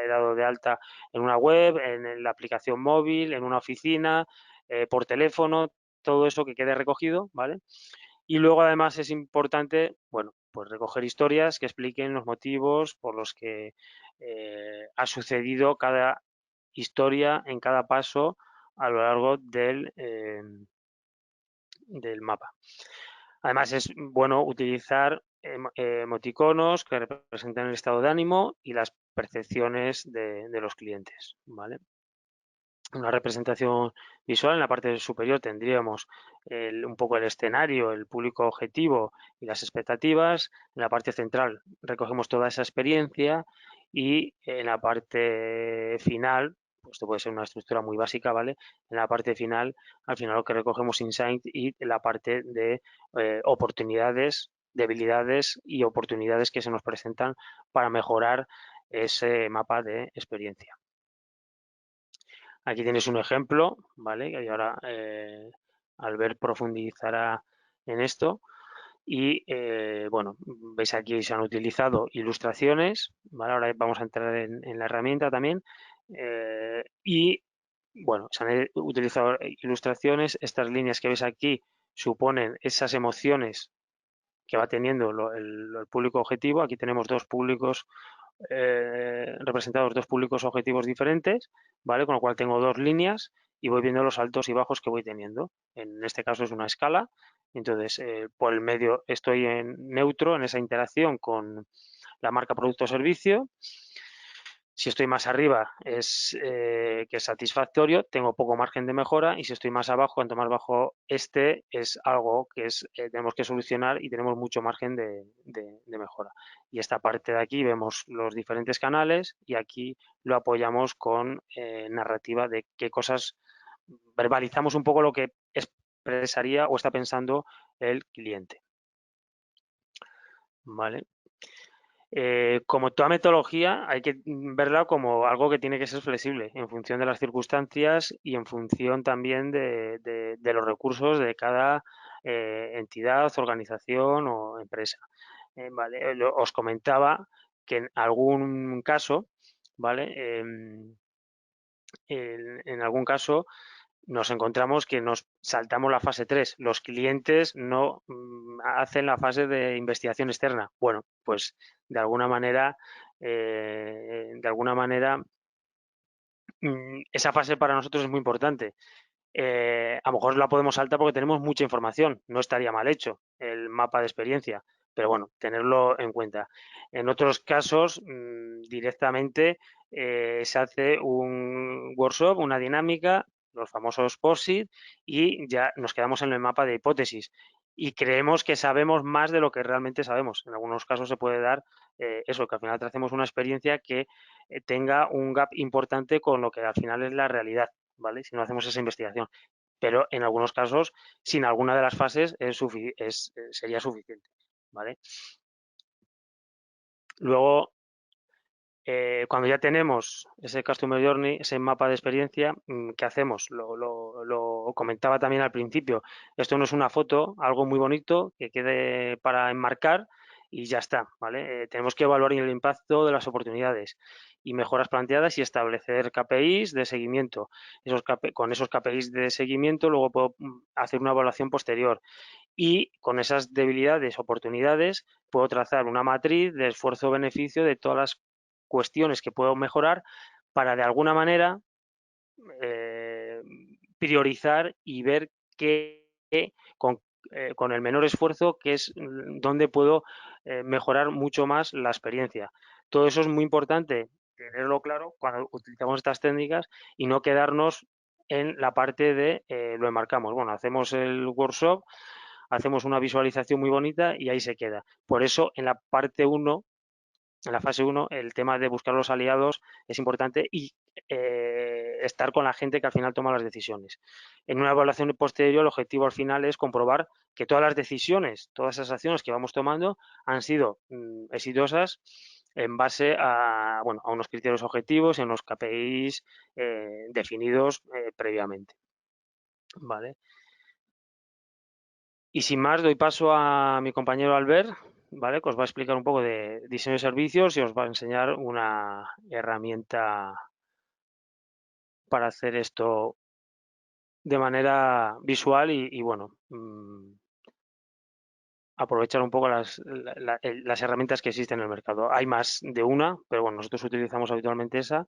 Speaker 2: he dado de alta en una web, en la aplicación móvil, en una oficina, por teléfono, todo eso que quede recogido, ¿vale? Y luego además es importante, bueno, pues recoger historias que expliquen los motivos por los que ha sucedido cada historia en cada paso a lo largo del mapa. Además es bueno utilizar emoticonos que representan el estado de ánimo y las percepciones de los clientes, ¿vale? Una representación visual en la parte superior tendríamos un poco el escenario, el público objetivo y las expectativas. En la parte central recogemos toda esa experiencia y en la parte final, pues esto puede ser una estructura muy básica, ¿vale? En la parte final, al final lo que recogemos insight y la parte de oportunidades, debilidades y oportunidades que se nos presentan para mejorar ese mapa de experiencia. Aquí tienes un ejemplo, ¿vale? Y ahora Albert profundizará en esto. Y bueno, veis aquí se han utilizado ilustraciones, ¿vale? Ahora vamos a entrar en la herramienta también. Y bueno, se han utilizado ilustraciones. Estas líneas que veis aquí suponen esas emociones que va teniendo el público objetivo. Aquí tenemos dos públicos representados, dos públicos objetivos diferentes, ¿vale? Con lo cual tengo dos líneas y voy viendo los altos y bajos que voy teniendo. En este caso es una escala. Entonces, por el medio estoy en neutro en esa interacción con la marca producto o servicio. Si estoy más arriba es que es satisfactorio, tengo poco margen de mejora, y si estoy más abajo, cuanto más bajo esté, es algo que tenemos que solucionar y tenemos mucho margen de mejora. Y esta parte de aquí vemos los diferentes canales y aquí lo apoyamos con narrativa de qué cosas, verbalizamos un poco lo que expresaría o está pensando el cliente. ¿Vale? Como toda metodología, hay que verla como algo que tiene que ser flexible en función de las circunstancias y en función también de los recursos de cada entidad, organización o empresa. Vale, os comentaba que en algún caso, ¿vale? En algún caso nos encontramos que nos saltamos la fase 3. Los clientes no hacen la fase de investigación externa. Bueno, pues de alguna manera, esa fase para nosotros es muy importante. A lo mejor la podemos saltar porque tenemos mucha información, no estaría mal hecho el mapa de experiencia, pero bueno, tenerlo en cuenta. En otros casos, directamente se hace un workshop, una dinámica, los famosos POSIT, y ya nos quedamos en el mapa de hipótesis y creemos que sabemos más de lo que realmente sabemos. En algunos casos se puede dar eso, que al final hacemos una experiencia que tenga un gap importante con lo que al final es la realidad. ¿Vale? Si no hacemos esa investigación. Pero en algunos casos, sin alguna de las fases, sería suficiente. ¿Vale? Luego, cuando ya tenemos ese Customer Journey, ese mapa de experiencia, ¿qué hacemos? Lo comentaba también al principio. Esto no es una foto, algo muy bonito que quede para enmarcar y ya está, ¿vale? Tenemos que evaluar el impacto de las oportunidades y mejoras planteadas y establecer KPIs de seguimiento. Con esos KPIs de seguimiento luego puedo hacer una evaluación posterior y con esas debilidades, oportunidades, puedo trazar una matriz de esfuerzo-beneficio de todas las cuestiones que puedo mejorar para de alguna manera priorizar y ver qué con el menor esfuerzo, que es donde puedo mejorar mucho más la experiencia. Todo eso es muy importante tenerlo claro cuando utilizamos estas técnicas y no quedarnos en la parte de lo enmarcamos. Bueno, hacemos el workshop, hacemos una visualización muy bonita y ahí se queda. Por eso, en la parte 1, en la fase 1, el tema de buscar los aliados es importante y estar con la gente que al final toma las decisiones. En una evaluación posterior, el objetivo al final es comprobar que todas las decisiones, todas esas acciones que vamos tomando han sido exitosas en base a, bueno, a unos criterios objetivos y a unos KPIs definidos previamente. ¿Vale? Y sin más, doy paso a mi compañero Albert, ¿vale? Que os va a explicar un poco de diseño de servicios y os va a enseñar una herramienta para hacer esto de manera visual y bueno, aprovechar un poco las herramientas que existen en el mercado. Hay más de una, pero bueno, nosotros utilizamos habitualmente esa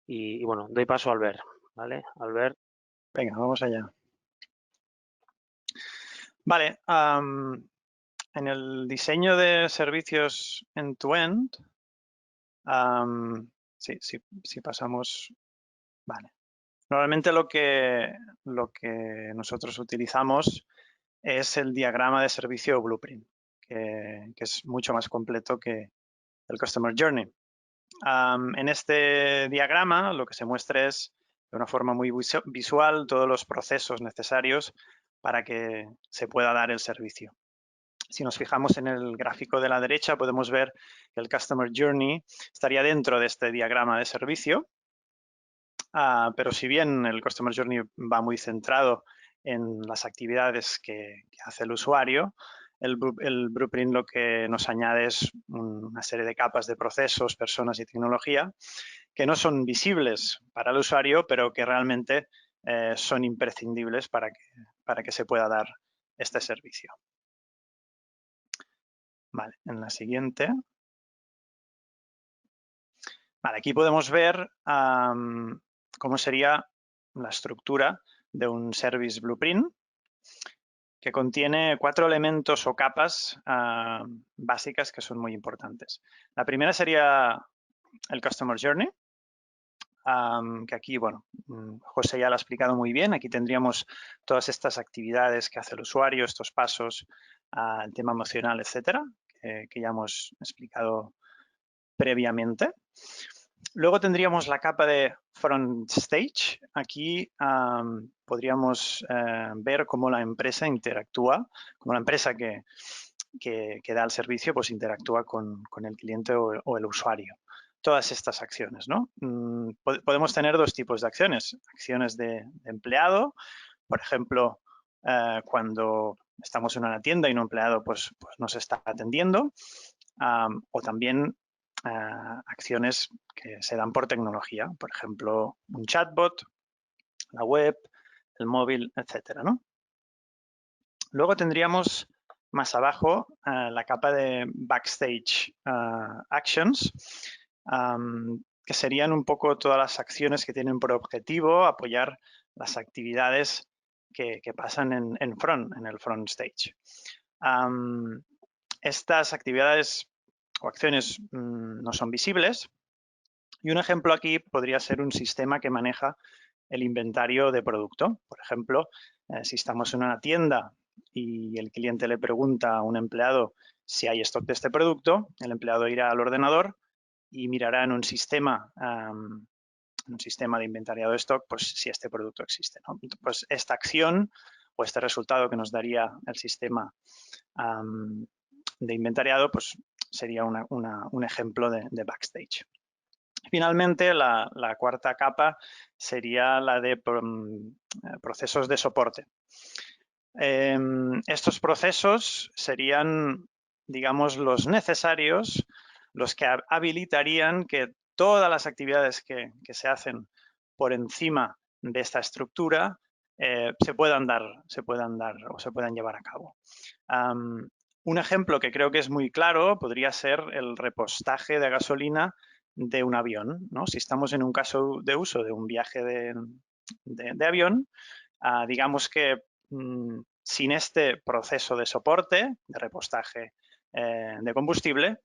Speaker 2: y bueno, doy paso a Albert, ¿vale? Albert.
Speaker 3: Venga, vamos allá. Vale, en el diseño de servicios end-to-end, si pasamos, vale. Normalmente lo que nosotros utilizamos es el diagrama de servicio Blueprint, que es mucho más completo que el Customer Journey. En este diagrama lo que se muestra es de una forma muy visual todos los procesos necesarios para que se pueda dar el servicio. Si nos fijamos en el gráfico de la derecha, podemos ver que el Customer Journey estaría dentro de este diagrama de servicio, pero si bien el Customer Journey va muy centrado en las actividades que hace el usuario, el Blueprint lo que nos añade es una serie de capas de procesos, personas y tecnología que no son visibles para el usuario, pero que realmente son imprescindibles para que se pueda dar este servicio. Vale, en la siguiente. Vale, aquí podemos ver cómo sería la estructura de un Service Blueprint que contiene 4 elementos o capas básicas que son muy importantes. La primera sería el Customer Journey, que aquí, bueno, José ya lo ha explicado muy bien. Aquí tendríamos todas estas actividades que hace el usuario, estos pasos, el tema emocional, etcétera, que ya hemos explicado previamente. Luego tendríamos la capa de Front Stage. Aquí podríamos ver cómo la empresa interactúa, cómo la empresa que da el servicio pues interactúa con el cliente o el usuario. Todas estas acciones, ¿no? Podemos tener dos tipos de acciones. Acciones de empleado, por ejemplo, cuando estamos en una tienda y un empleado pues nos está atendiendo, o también acciones que se dan por tecnología, por ejemplo, un chatbot, la web, el móvil, etcétera, ¿no? Luego tendríamos más abajo la capa de Backstage Actions, que serían un poco todas las acciones que tienen por objetivo apoyar las actividades que pasan en el front stage. Estas actividades o acciones no son visibles y un ejemplo aquí podría ser un sistema que maneja el inventario de producto. Por ejemplo, si estamos en una tienda y el cliente le pregunta a un empleado si hay stock de este producto, el empleado irá al ordenador y mirará en un sistema de inventariado de stock, pues si este producto existe, ¿no? Pues esta acción o este resultado que nos daría el sistema de inventariado, pues sería un ejemplo de backstage. Finalmente, la cuarta capa sería la de procesos de soporte. Estos procesos serían, digamos, los necesarios, los que habilitarían que todas las actividades que se hacen por encima de esta estructura se puedan dar o se puedan llevar a cabo. Un ejemplo que creo que es muy claro podría ser el repostaje de gasolina de un avión, ¿no? Si estamos en un caso de uso de un viaje de avión, digamos que sin este proceso de soporte, de repostaje de combustible,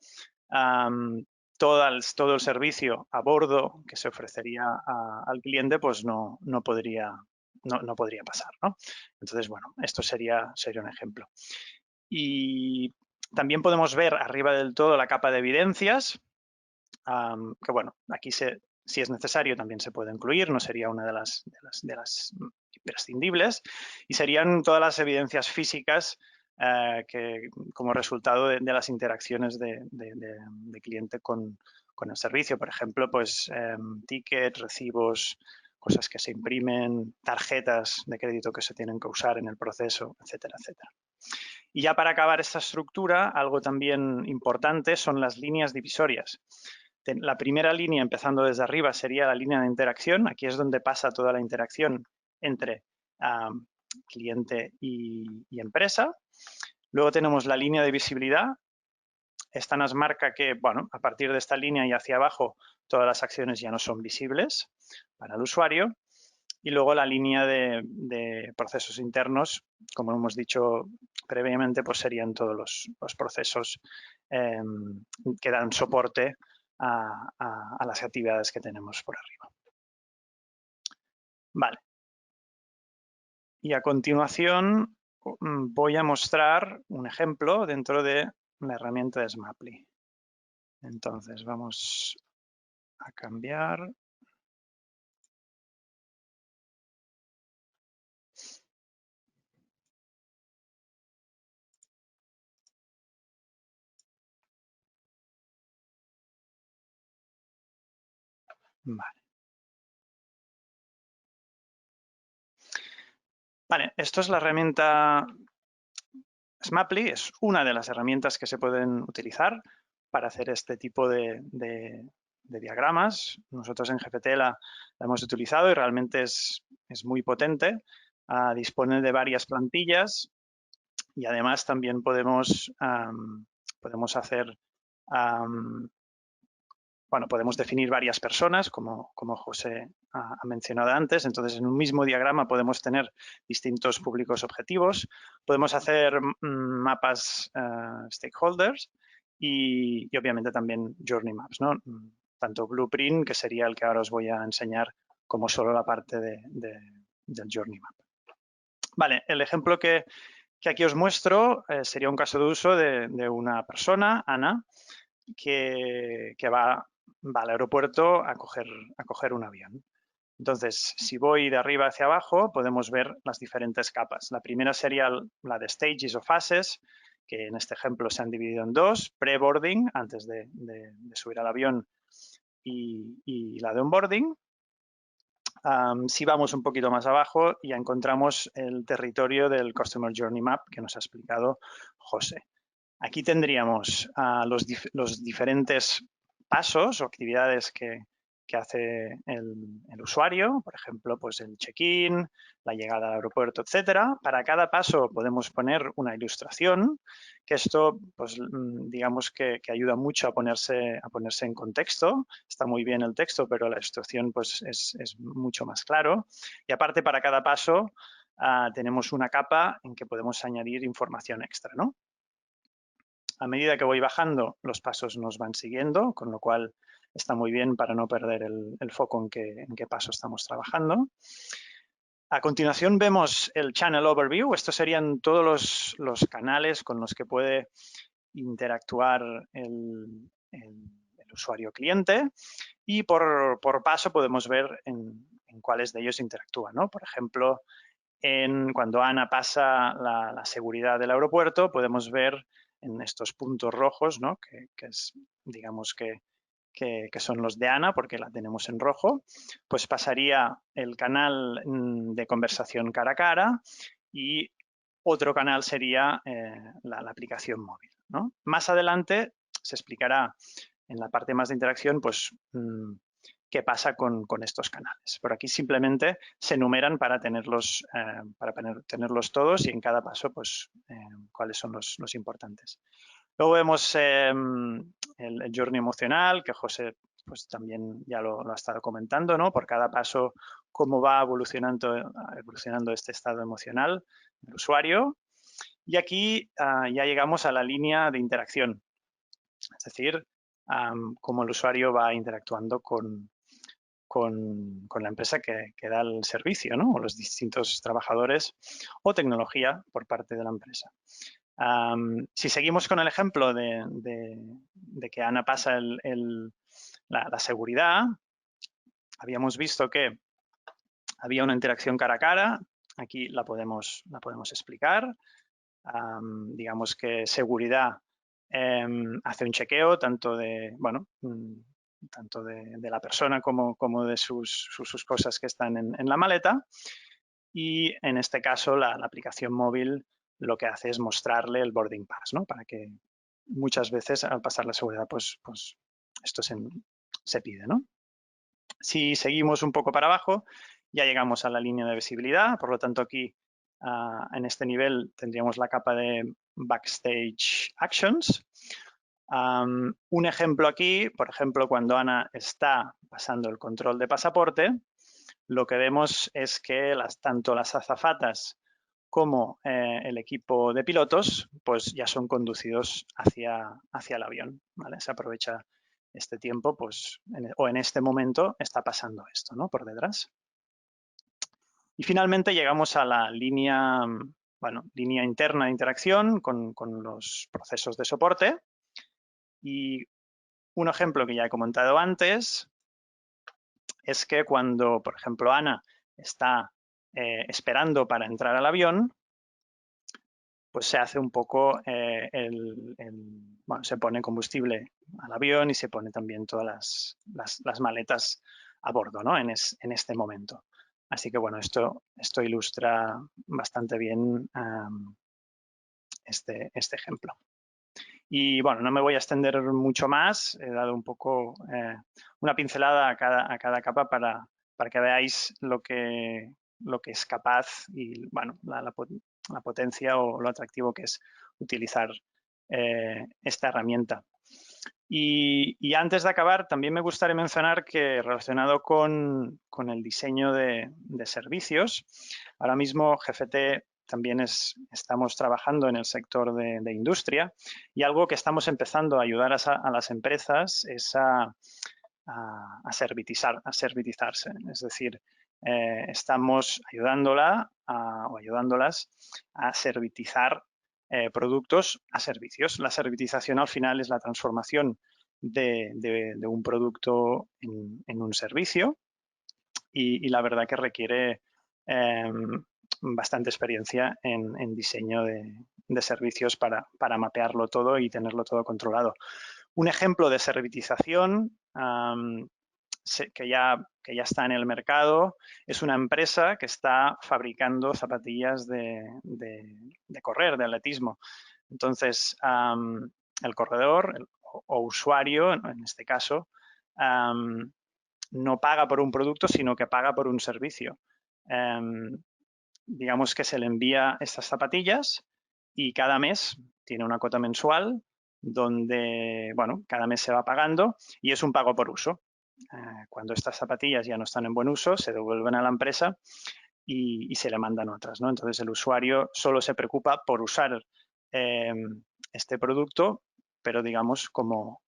Speaker 3: todo el servicio a bordo que se ofrecería al cliente pues no podría pasar, ¿no? Entonces, bueno, esto sería un ejemplo. Y también podemos ver arriba del todo la capa de evidencias, que bueno, aquí si es necesario también se puede incluir, no sería una de las imprescindibles, y serían todas las evidencias físicas que como resultado de las interacciones de cliente con el servicio. Por ejemplo, pues tickets, recibos, cosas que se imprimen, tarjetas de crédito que se tienen que usar en el proceso, etcétera, etcétera. Y ya para acabar esta estructura, algo también importante son las líneas divisorias. La primera línea, empezando desde arriba, sería la línea de interacción. Aquí es donde pasa toda la interacción entre cliente y empresa. Luego tenemos la línea de visibilidad. Esta nos marca que, bueno, a partir de esta línea y hacia abajo, todas las acciones ya no son visibles para el usuario. Y luego la línea de procesos internos, como hemos dicho previamente, pues serían todos los procesos que dan soporte a las actividades que tenemos por arriba. Vale. Y a continuación voy a mostrar un ejemplo dentro de la herramienta de Smaply. Entonces vamos a cambiar. Vale. Vale, esto es la herramienta Smaply, es una de las herramientas que se pueden utilizar para hacer este tipo de diagramas. Nosotros en GPT la hemos utilizado y realmente es muy potente. Dispone de varias plantillas y además también podemos podemos hacer, bueno, podemos definir varias personas, como José ha mencionado antes. Entonces, en un mismo diagrama podemos tener distintos públicos objetivos. Podemos hacer mapas stakeholders y obviamente también journey maps, ¿no? Tanto Blueprint, que sería el que ahora os voy a enseñar, como solo la parte del journey map. Vale, el ejemplo que aquí os muestro sería un caso de uso de una persona, Ana, que va al aeropuerto a coger un avión. Entonces, si voy de arriba hacia abajo, podemos ver las diferentes capas. La primera sería la de stages o fases, que en este ejemplo se han dividido en dos: pre-boarding, antes de subir al avión, y la de onboarding. Si vamos un poquito más abajo, ya encontramos el territorio del Customer Journey Map que nos ha explicado José. Aquí tendríamos los diferentes pasos o actividades que hace el usuario, por ejemplo, pues el check-in, la llegada al aeropuerto, etcétera. Para cada paso podemos poner una ilustración, que esto, pues, digamos que ayuda mucho a ponerse en contexto. Está muy bien el texto, pero la ilustración, pues, es mucho más claro. Y aparte, para cada paso tenemos una capa en que podemos añadir información extra, ¿no? A medida que voy bajando, los pasos nos van siguiendo, con lo cual está muy bien para no perder el foco en qué paso estamos trabajando. A continuación vemos el Channel Overview. Estos serían todos los canales con los que puede interactuar el usuario cliente, y por paso podemos ver en cuáles de ellos interactúa, ¿no? Por ejemplo, cuando Ana pasa la seguridad del aeropuerto, podemos ver en estos puntos rojos, ¿no? que es, digamos que son los de Ana, porque la tenemos en rojo, pues pasaría el canal de conversación cara a cara, y otro canal sería la aplicación móvil, ¿no? Más adelante se explicará en la parte más de interacción, pues, qué pasa con estos canales. Por aquí simplemente se enumeran para tenerlos todos, y en cada paso, pues, cuáles son los importantes. Luego vemos el journey emocional, que José, pues, también ya lo ha estado comentando, ¿no? Por cada paso, cómo va evolucionando este estado emocional del usuario. Y aquí ya llegamos a la línea de interacción, es decir, cómo el usuario va interactuando con la empresa que da el servicio, ¿no? O los distintos trabajadores o tecnología por parte de la empresa. Si seguimos con el ejemplo de que Ana pasa la seguridad, habíamos visto que había una interacción cara a cara. Aquí la podemos explicar. Digamos que seguridad hace un chequeo tanto de la persona como de sus cosas que están en la maleta, y en este caso la aplicación móvil lo que hace es mostrarle el boarding pass, ¿no? Para que muchas veces al pasar la seguridad, pues esto se pide, ¿no? Si seguimos un poco para abajo, ya llegamos a la línea de visibilidad. Por lo tanto, aquí en este nivel tendríamos la capa de Backstage Actions. Un ejemplo aquí, por ejemplo, cuando Ana está pasando el control de pasaporte, lo que vemos es que tanto las azafatas como el equipo de pilotos, pues ya son conducidos hacia el avión, ¿vale? Se aprovecha este tiempo, pues, en este momento está pasando esto, ¿no? Por detrás. Y finalmente llegamos a la línea interna de interacción con los procesos de soporte. Y un ejemplo que ya he comentado antes es que cuando, por ejemplo, Ana está esperando para entrar al avión, pues se hace un poco se pone combustible al avión y se pone también todas las maletas a bordo, ¿no? En este momento. Así que, bueno, esto ilustra bastante bien este ejemplo. Y, bueno, no me voy a extender mucho más. He dado un poco una pincelada a cada capa para que veáis lo que es capaz y, bueno, la potencia o lo atractivo que es utilizar esta herramienta. Y antes de acabar, también me gustaría mencionar que relacionado con el diseño de servicios, ahora mismo GFT también estamos trabajando en el sector de industria y algo que estamos empezando a ayudar a las empresas es a servitizarse. Es decir, estamos ayudándolas a servitizar productos a servicios. La servitización al final es la transformación de un producto en un servicio y la verdad que requiere bastante experiencia en diseño de servicios para mapearlo todo y tenerlo todo controlado. Un ejemplo de servitización que ya está en el mercado es una empresa que está fabricando zapatillas de correr, de atletismo. Entonces, el corredor o usuario, en este caso, no paga por un producto, sino que paga por un servicio. Digamos que se le envía estas zapatillas y cada mes tiene una cuota mensual donde, bueno, cada mes se va pagando y es un pago por uso. Cuando estas zapatillas ya no están en buen uso, se devuelven a la empresa y se le mandan otras, ¿no? Entonces, el usuario solo se preocupa por usar este producto, pero digamos como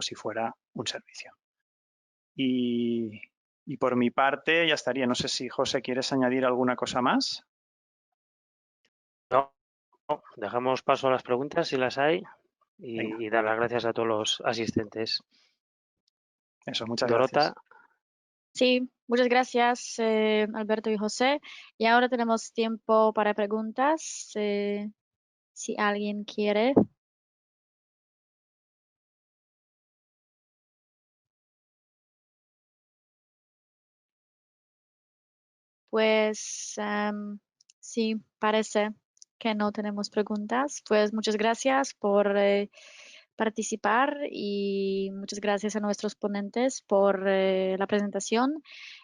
Speaker 3: si fuera un servicio. Y por mi parte ya estaría. No sé si, José, ¿quieres añadir alguna cosa más?
Speaker 2: No, dejamos paso a las preguntas si las hay y dar las gracias a todos los asistentes.
Speaker 3: Eso, muchas
Speaker 2: Dorota.
Speaker 3: gracias.
Speaker 1: Sí, muchas gracias, Alberto y José. Y ahora tenemos tiempo para preguntas, si alguien quiere. Pues sí, parece que no tenemos preguntas. Pues muchas gracias por participar y muchas gracias a nuestros ponentes por la presentación.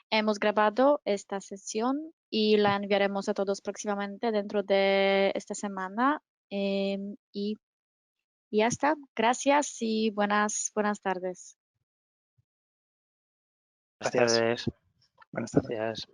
Speaker 1: Hemos grabado esta sesión y la enviaremos a todos próximamente dentro de esta semana. Y ya está. Gracias y buenas tardes.
Speaker 2: Buenas tardes.
Speaker 3: Buenas tardes.
Speaker 2: Gracias.